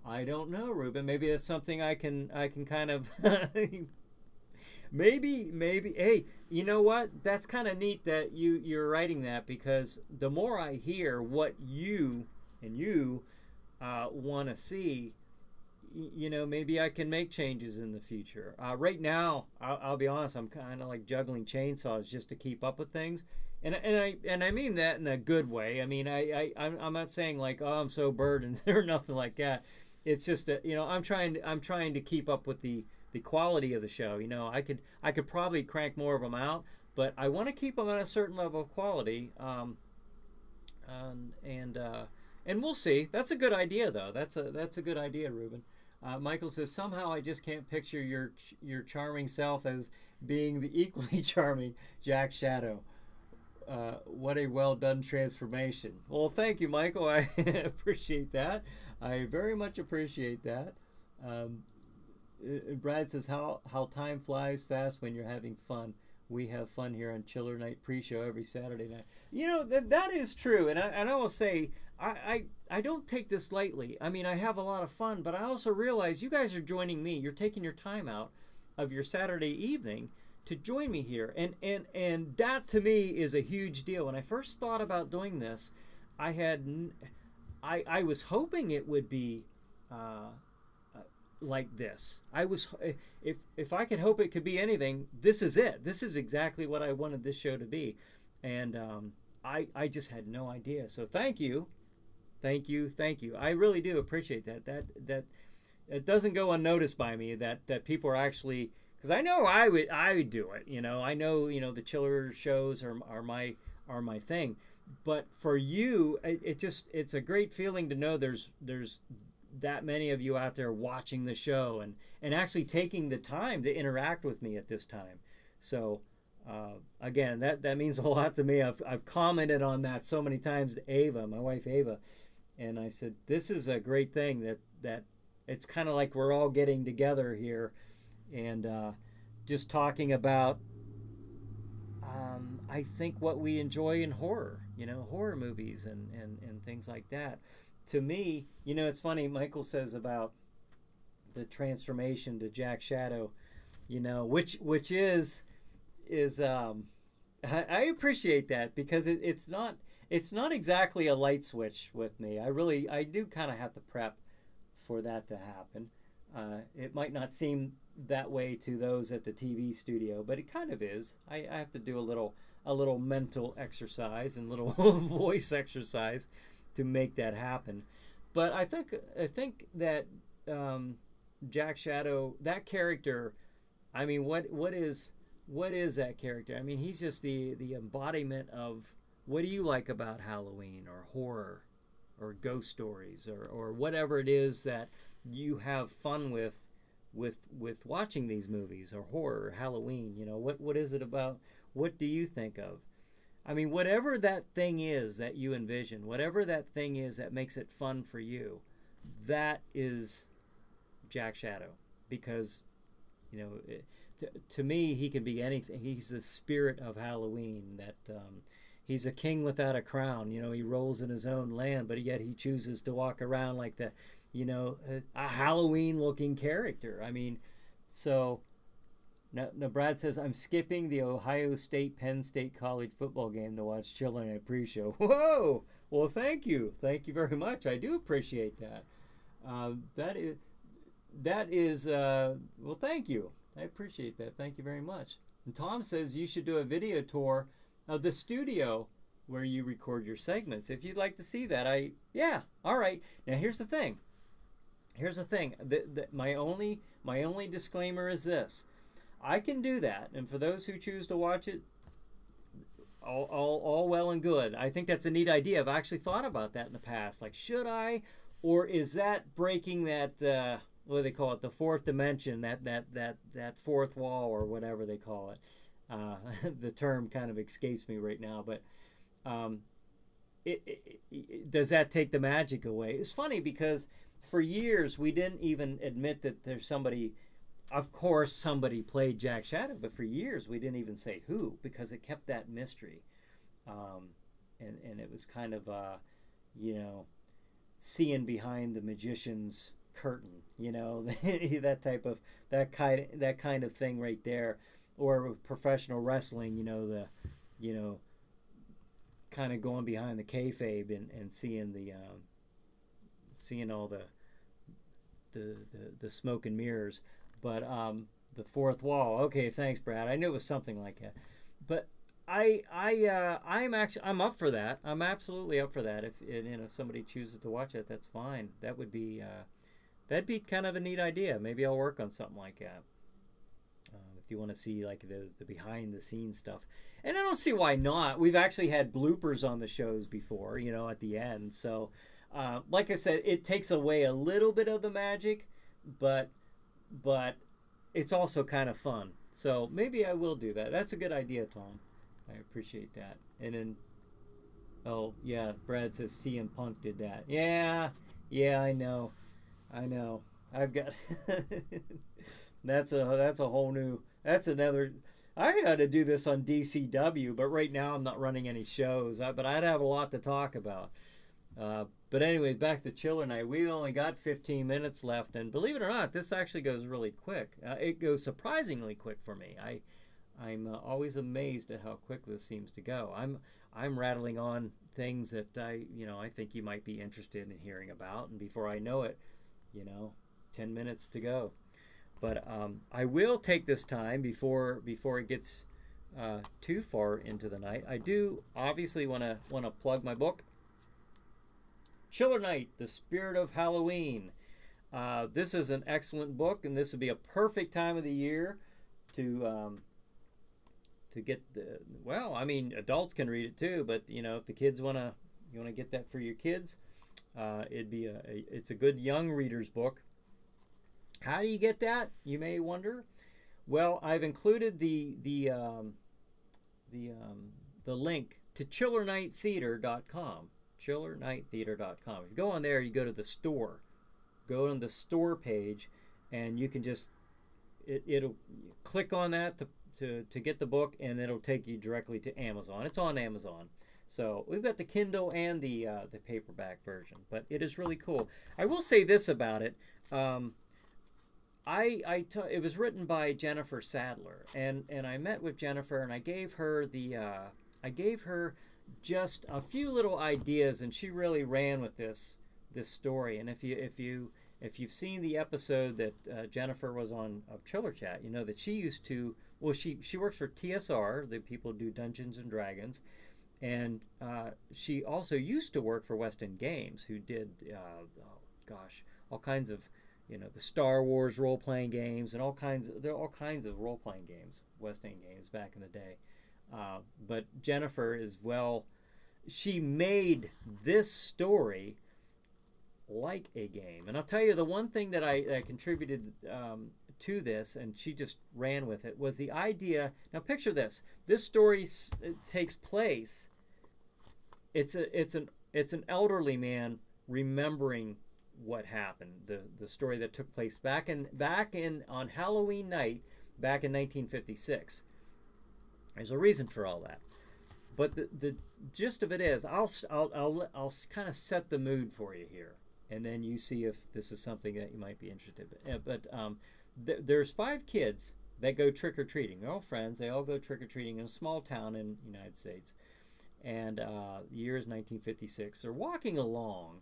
I don't know, Ruben. Maybe that's something I can kind of maybe. Hey, you know what? That's kind of neat that you're writing that, because the more I hear what you want to see, maybe I can make changes in the future. Right now, I'll be honest, I'm kind of like juggling chainsaws just to keep up with things, and I mean that in a good way. I mean, I'm not saying like, oh, I'm so burdened or nothing like that. It's just that I'm trying to keep up with the quality of the show. I could probably crank more of them out, but I want to keep them at a certain level of quality. And we'll see. That's a good idea, though. That's a good idea, Ruben. Michael says, somehow I just can't picture your charming self as being the equally charming Jack Shadow. What a well done transformation. Well, thank you, Michael. I appreciate that. I very much appreciate that. Brad says, how time flies fast when you're having fun. We have fun here on Chiller Night pre-show every Saturday night. That is true, and I will say I don't take this lightly. I mean, I have a lot of fun, but I also realize you guys are joining me. You're taking your time out of your Saturday evening to join me here, and that to me is a huge deal. When I first thought about doing this, I was hoping it would be like this. I was, if I could hope it could be anything, this is it. This is exactly what I wanted this show to be, and I just had no idea. So thank you. I really do appreciate that. That it doesn't go unnoticed by me that people are actually, because I know I would do it. I know the chiller shows are my thing, but for you, it's a great feeling to know there's that many of you out there watching the show and actually taking the time to interact with me at this time. So again, that means a lot to me. I've commented on that so many times to Ava, my wife Ava, and I said, this is a great thing that it's kind of like we're all getting together here and just talking about I think what we enjoy in horror, horror movies and things like that. To me, it's funny, Michael says about the transformation to Jack Shadow, which is I appreciate that, because it's not exactly a light switch with me. I do kind of have to prep for that to happen. It might not seem that way to those at the TV studio, but it kind of is. I have to do a little mental exercise and little voice exercise to make that happen. But I think that Jack Shadow, that character, I mean, what is what is that character? I mean, he's just the embodiment of what do you like about Halloween or horror or ghost stories or whatever it is that you have fun with watching these movies or horror or Halloween. You know, what is it about? What do you think of? I mean, whatever that thing is that you envision, whatever that thing is that makes it fun for you, that is Jack Shadow. Because, you know, to me, he can be anything. He's the spirit of Halloween. That he's a king without a crown. You know, he rolls in his own land, but yet he chooses to walk around like the, you know, a Halloween-looking character. I mean, so now Brad says, I'm skipping the Ohio State-Penn State College football game to watch ChillerNight pre-show. Whoa! Well, thank you. Thank you very much. I do appreciate that. That is well, thank you. I appreciate that. Thank you very much. And Tom says you should do a video tour of the studio where you record your segments. If you'd like to see that, yeah, all right. Now here's the thing. Here's the thing. My only disclaimer is this: I can do that, and for those who choose to watch it, all well and good. I think that's a neat idea. I've actually thought about that in the past. Like, should I, or is that breaking that? What do they call it? The fourth dimension, that fourth wall, or whatever they call it. The term kind of escapes me right now, but does that take the magic away? It's funny because for years we didn't even admit that there's somebody. Of course, somebody played Jack Shadow, but for years we didn't even say who because it kept that mystery, and it was kind of you know, seeing behind the magician's curtain, you know, that kind of thing right there. Or professional wrestling, you know, kind of going behind the kayfabe and seeing seeing all the smoke and mirrors. But the fourth wall. Okay, thanks, Brad. I knew it was something like that. But I'm up for that. I'm absolutely up for that. If somebody chooses to watch it, that's fine. That would be that'd be kind of a neat idea. Maybe I'll work on something like that. If you want to see like the behind the scenes stuff, and I don't see why not. We've actually had bloopers on the shows before, you know, at the end. So, like I said, it takes away a little bit of the magic, but it's also kind of fun. So maybe I will do that. That's a good idea, Tom. I appreciate that. And then, oh yeah, Brad says CM Punk did that. Yeah, I know. I've got that's a whole new. That's another. I got to do this on DCW, but right now I'm not running any shows. But I'd have a lot to talk about. But anyways, back to ChillerNight. We only got 15 minutes left, and believe it or not, this actually goes really quick. It goes surprisingly quick for me. I'm always amazed at how quick this seems to go. I'm rattling on things that I think you might be interested in hearing about, and before I know it, 10 minutes to go. But I will take this time before it gets too far into the night. I do obviously want to plug my book, ChillerNight: The Spirit of Halloween. This is an excellent book, and this would be a perfect time of the year to get the. Well, I mean, adults can read it too, but if the kids you want to get that for your kids, it's a good young reader's book. How do you get that? You may wonder. Well, I've included the link to ChillerNightTheater.com. ChillerNightTheater.com. If you go on there, you go to the store. Go on the store page, and you can just it'll click on that to get the book, and it'll take you directly to Amazon. It's on Amazon. So we've got the Kindle and the paperback version, but it is really cool. I will say this about it. It was written by Jennifer Sadler, and I met with Jennifer, and I gave her just a few little ideas, and she really ran with this story. And if you've seen the episode that Jennifer was on of Chiller Chat, you know that she used to. Well, she works for TSR, the people who do Dungeons and Dragons, and she also used to work for West End Games, who did all kinds of you know, the Star Wars role-playing games and there are all kinds of role-playing games, West End games back in the day. But Jennifer is, well, she made this story like a game. And I'll tell you, the one thing that I contributed to this, and she just ran with it, was the idea. Now picture this. This story takes place. It's an elderly man remembering what happened, the story that took place back in on Halloween night back in 1956. There's a reason for all that, but the gist of it is, I'll kind of set the mood for you here, and then you see if this is something that you might be interested in. But there's 5 kids that go trick-or-treating. They're all friends. They all go trick-or-treating in a small town in the United States, and the year is 1956. They're walking along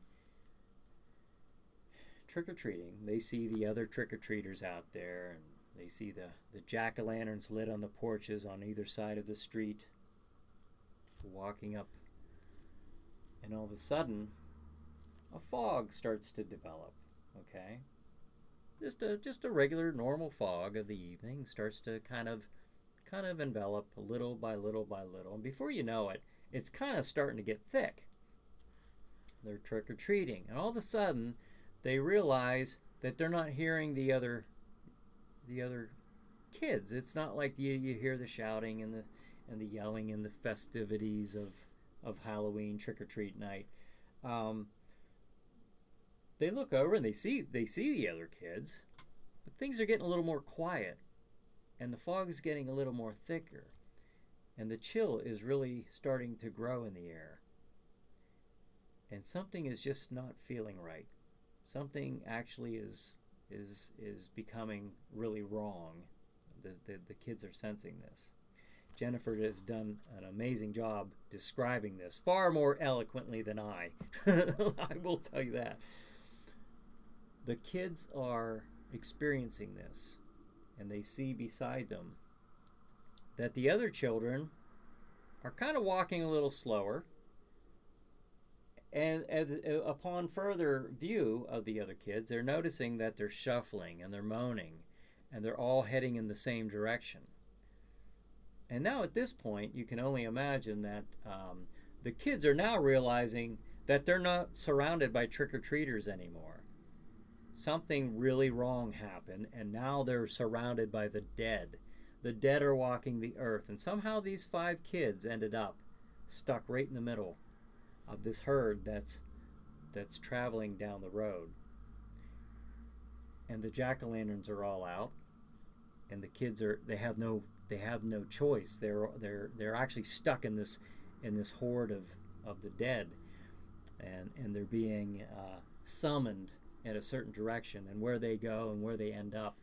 trick-or-treating. They see the other trick-or-treaters out there, and they see the jack-o'-lanterns lit on the porches on either side of the street, walking up, and all of a sudden a fog starts to develop. Okay, just a regular normal fog of the evening starts to kind of envelop little by little by little, and before you know it, it's kind of starting to get thick. They're trick-or-treating, and all of a sudden they realize that they're not hearing the other kids. It's not like you hear the shouting and the yelling and the festivities of Halloween trick-or-treat night. They look over and they see the other kids, but things are getting a little more quiet, and the fog is getting a little more thicker, and the chill is really starting to grow in the air, and something is just not feeling right. Something actually is becoming really wrong. The kids are sensing this. Jennifer has done an amazing job describing this, far more eloquently than I. I will tell you that. The kids are experiencing this, and they see beside them that the other children are kind of walking a little slower. And upon further view of the other kids, they're noticing that they're shuffling and they're moaning, and they're all heading in the same direction. And now at this point, you can only imagine that the kids are now realizing that they're not surrounded by trick-or-treaters anymore. Something really wrong happened, and now they're surrounded by the dead. The dead are walking the earth, and somehow these 5 kids ended up stuck right in the middle of this herd that's traveling down the road. And the jack-o'-lanterns are all out, and the kids they have no choice. They're actually stuck in this horde of the dead, and they're being summoned in a certain direction, and where they go and where they end up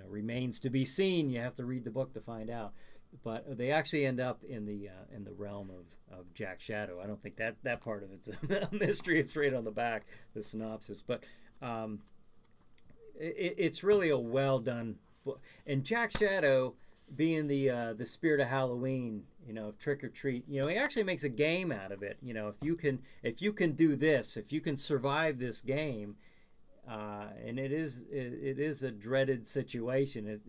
remains to be seen. You have to read the book to find out. But they actually end up in the realm of Jack Shadow. I don't think that part of it's a mystery. It's right on the back, the synopsis. But it's really a well done book. And Jack Shadow, being the spirit of Halloween, of trick or treat, he actually makes a game out of it. If you can do this, if you can survive this game, and it is a dreaded situation.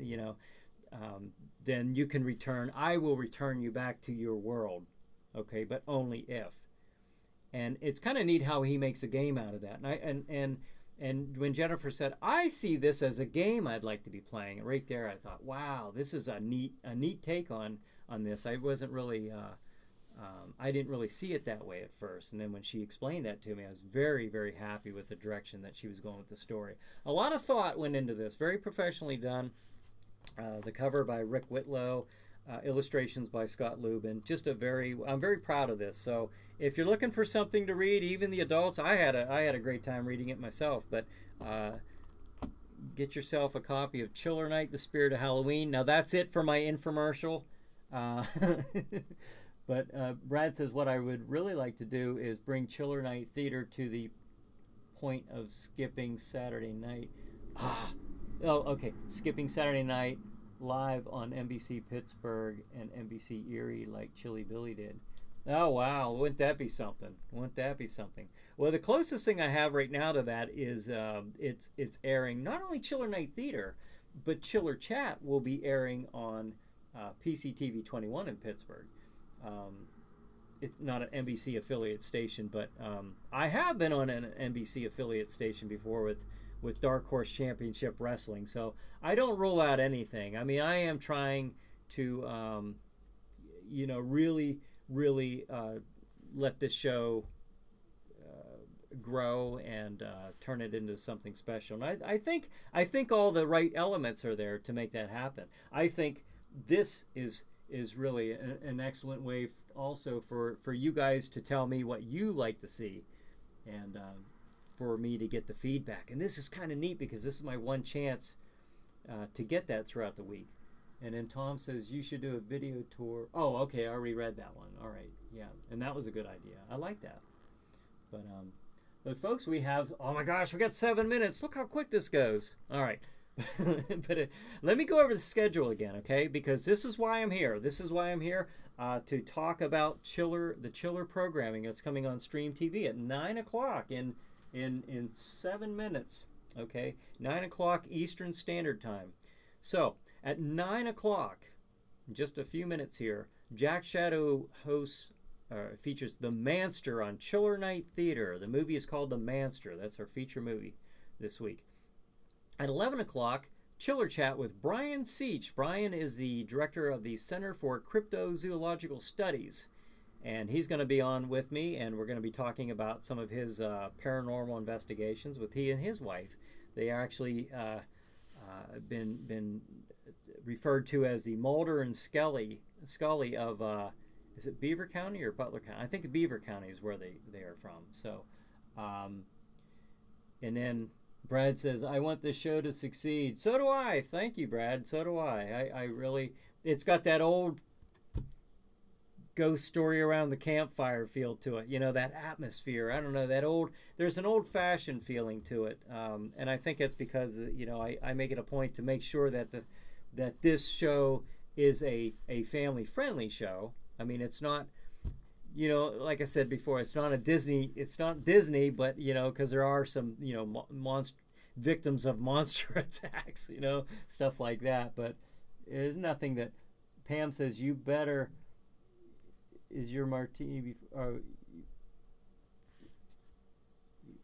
Then you can return. I will return you back to your world, okay? But only if. And it's kind of neat how he makes a game out of that. And when Jennifer said, "I see this as a game I'd like to be playing," right there, I thought, wow, this is a neat take on this. I wasn't really, I didn't really see it that way at first. And then when she explained that to me, I was very, very happy with the direction that she was going with the story. A lot of thought went into this. Very professionally done. The cover by Rick Whitlow, illustrations by Scott Lubin. I'm very proud of this. So if you're looking for something to read, even the adults, I had a great time reading it myself. But get yourself a copy of ChillerNight, The Spirit of Halloween. Now that's it for my infomercial. But Brad says what I would really like to do is bring ChillerNight Theater to the point of skipping Saturday night. Oh, okay. Skipping Saturday night live on NBC Pittsburgh and NBC Erie like Chilly Billy did. Oh wow, wouldn't that be something? Wouldn't that be something? Well, the closest thing I have right now to that is it's airing not only Chiller Night Theater, but Chiller Chat will be airing on PCTV 21 in Pittsburgh. Um, it's not an NBC affiliate station, but I have been on an NBC affiliate station before with Dark Horse Championship Wrestling. So I don't rule out anything. I mean, I am trying to really let this show grow and turn it into something special. And I think all the right elements are there to make that happen. I think this is really an excellent way also for you guys to tell me what you like to see, and for me to get the feedback. And this is kind of neat because this is my one chance to get that throughout the week. And then Tom says you should do a video tour. Oh, okay, I already read that one. All right, yeah, and that was a good idea. I like that. But folks, we have, oh my gosh, we got 7 minutes. Look how quick this goes. All right. But let me go over the schedule again, okay? Because this is why I'm here. This is why I'm here to talk about the Chiller programming that's coming on Stream TV at 9 o'clock in 7 minutes, okay? 9 o'clock Eastern Standard Time. So at 9 o'clock, just a few minutes here, Jack Shadow features The Manster on Chiller Night Theater. The movie is called The Manster. That's our feature movie this week. At 11 o'clock, Chiller Chat with Brian Seach. Brian is the director of the Center for Cryptozoological Studies, and he's going to be on with me, and we're going to be talking about some of his paranormal investigations with he and his wife. They actually been referred to as the Mulder and Scully of is it Beaver County or Butler County? I think Beaver County is where they are from. So, and then Brad says, I want this show to succeed. So do I. Thank you, Brad. So do I. I really, it's got that old ghost story around the campfire feel to it. You know, that atmosphere. I don't know, there's an old-fashioned feeling to it. And I think it's because, I make it a point to make sure that this show is a family-friendly show. I mean, it's not, like I said before, it's not Disney, but, because there are some, victims of monster attacks, stuff like that. But it's nothing that Pam says, you better, is your martini before,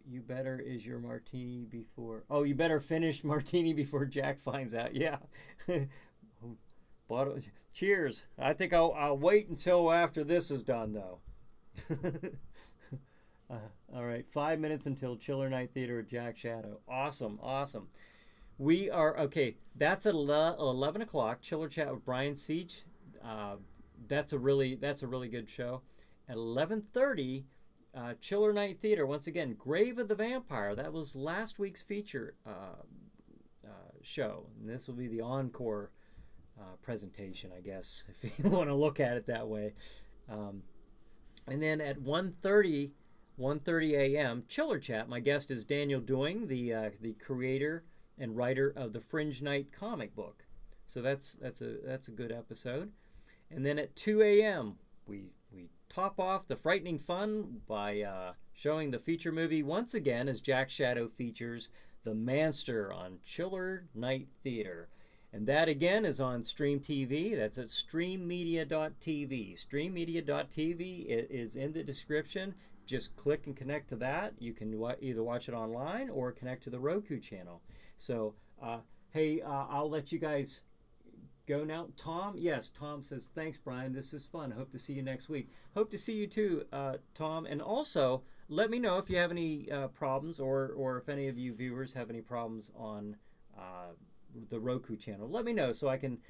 you better is your martini before, oh, you better finish martini before Jack finds out. Yeah. Bottle, cheers. I think I'll wait until after this is done, though. All right, 5 minutes until Chiller Night Theater with Jack Shadow. Awesome. We are, okay, that's at 11 o'clock, Chiller Chat with Brian Seach. That's a really good show. At 11:30, Chiller Night Theater, once again, Grave of the Vampire. That was last week's feature show. And this will be the encore presentation, I guess, if you want to look at it that way. And then at 1:30 a.m., Chiller Chat. My guest is Daniel Doing, the creator and writer of the Fringe Night comic book. So that's a good episode. And then at 2 a.m., we top off the frightening fun by showing the feature movie once again as Jack Shadow features The Manster on Chiller Night Theater. And that again is on Stream TV. That's at streammedia.tv. Streammedia.tv is in the description. Just click and connect to that. You can either watch it online or connect to the Roku channel. So, hey, I'll let you guys go now. Tom, yes, Tom says, thanks, Brian. This is fun. Hope to see you next week. Hope to see you too, Tom. And also, let me know if you have any problems or if any of you viewers have any problems on the Roku channel. Let me know so I can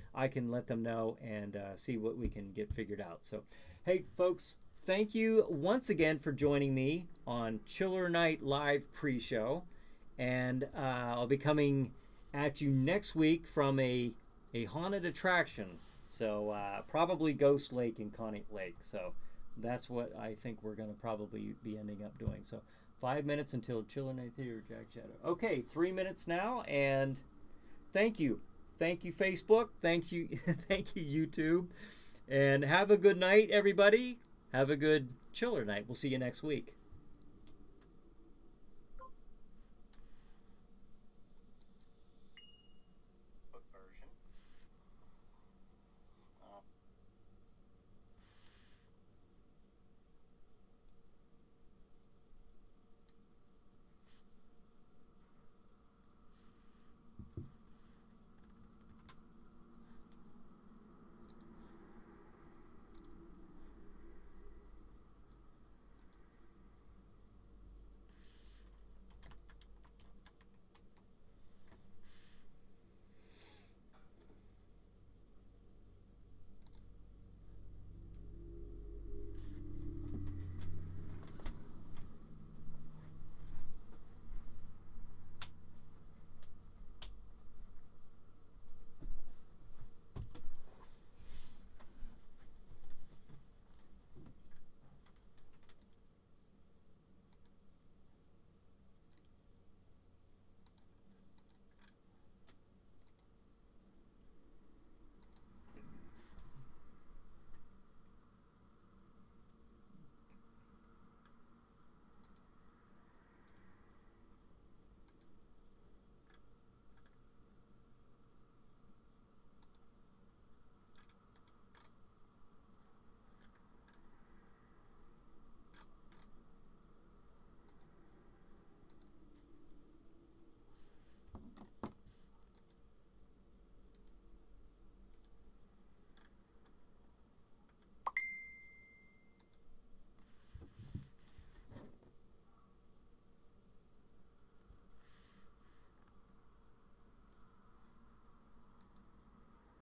let them know and see what we can get figured out. So, hey, folks, thank you once again for joining me on Chiller Night Live pre-show. And I'll be coming at you next week from a haunted attraction. So probably Ghost Lake and Conant Lake. So that's what I think we're going to probably be ending up doing. So 5 minutes until Chiller Night Theater, Jack Shadow. Okay, 3 minutes now, and thank you. Thank you, Facebook. Thank you, thank you, YouTube. And have a good night, everybody. Have a good chiller night. We'll see you next week.